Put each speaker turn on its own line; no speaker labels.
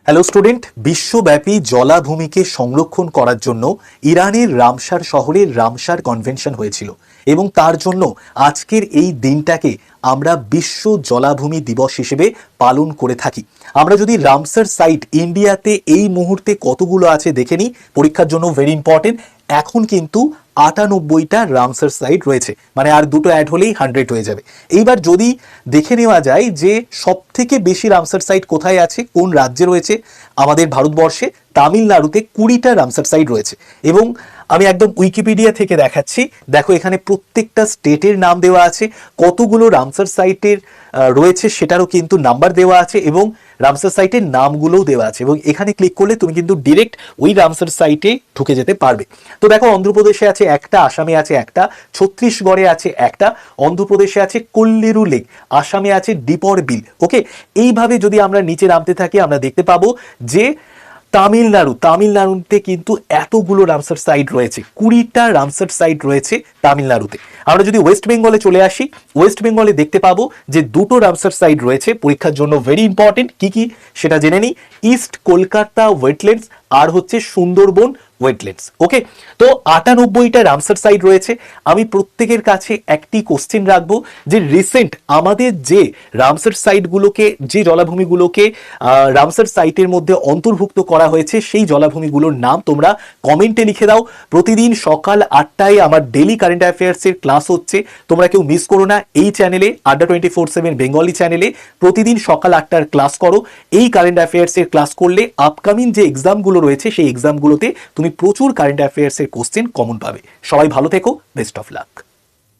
Hello student, বিশ্বব্যাপী জলাভূমিকে সংরক্ষণ করার জন্য ইরানের রামসার শহরে রামসার কনভেনশন হয়েছিল এবং তার জন্য আজকের এই দিনটাকে আমরা বিশ্ব জলাভূমি দিবস হিসেবে পালন করে থাকি। আমরা যদি রামসার সাইট ইন্ডিয়াতে এই মুহূর্তে কতগুলো আছে দেখে নিই, পরীক্ষার জন্য ভেরি ইম্পর্টেন্ট। এখন কিন্তু 98টা রামসার সাইট রয়েছে, মানে আর দুটো অ্যাড হলেই 100 হয়ে যাবে। এইবার যদি দেখে নেওয়া যায় যে সব থেকে বেশি রামসার সাইট কোথায় আছে, কোন রাজ্যে রয়েছে, আমাদের ভারতবর্ষে তামিলনাড়ুতে 20টা রামসার সাইট রয়েছে। এবং আমি একদম উইকিপিডিয়া থেকে দেখাচ্ছি, দেখো এখানে প্রত্যেকটা স্টেটের নাম দেওয়া আছে, কতগুলো রামসার সাইটের রয়েছে সেটারও কিন্তু নাম্বার দেওয়া আছে এবং রামসার সাইটের নামগুলোও দেওয়া আছে। এবং এখানে ক্লিক করলে তুমি কিন্তু ডিরেক্ট ওই রামসার সাইটে ঢুকে যেতে পারবে। তো দেখো অন্ধ্রপ্রদেশে আছে একটা, আসামে আছে একটা, ছত্তিশগড়ে আছে একটা, অন্ধ্রপ্রদেশে আছে কোল্লেরু লেক, আসামে আছে ডিপর বিল। ওকে, এইভাবে যদি আমরা নিচে নামতে থাকি আমরা দেখতে পাবো যে তামিলনাড়ুতে কিন্তু এতগুলো রামসার সাইট রয়েছে, 20টা রামসার সাইট রয়েছে তামিলনাড়ুতে। আমরা যদি ওয়েস্ট বেঙ্গলে চলে আসি, ওয়েস্ট বেঙ্গলে দেখতে পাবো যে দুটো রামসার সাইট রয়েছে, পরীক্ষার জন্য ভেরি ইম্পর্টেন্ট। কি কি সেটা জেনে নিই। ইস্ট কলকাতা ওয়েটল্যান্ডস আর হচ্ছে সুন্দরবন ওয়েটল্যান্ডস। ওকে, তো 98টা রামসার সাইট রয়েছে। আমি প্রত্যেকের কাছে একটি কোশ্চেন রাখবো যে রিসেন্ট আমাদের যে রামসার সাইটগুলোকে, যে জলাভূমিগুলোকে রামসার সাইটের মধ্যে অন্তর্ভুক্ত করা হয়েছে সেই জলাভূমিগুলোর নাম তোমরা কমেন্টে লিখে দাও। প্রতিদিন সকাল 8টায় আমার ডেলি কারেন্ট অ্যাফেয়ার্সের ক্লাস হচ্ছে, তোমরা কেউ মিস করো না। এই চ্যানেলে আড্ডা 24/7 বেঙ্গলি চ্যানেলে প্রতিদিন সকাল 8টার ক্লাস করো। এই কারেন্ট অ্যাফেয়ার্সের ক্লাস করলে আপকামিং যে এক্সামগুলো রয়েছে সেই এক্সামগুলোতে তুমি প্রচুর কারেন্ট অ্যাফেয়ার্সের কোশ্চেন কমন পাবে। সবাই ভালো থেকো, বেস্ট অফ লাক।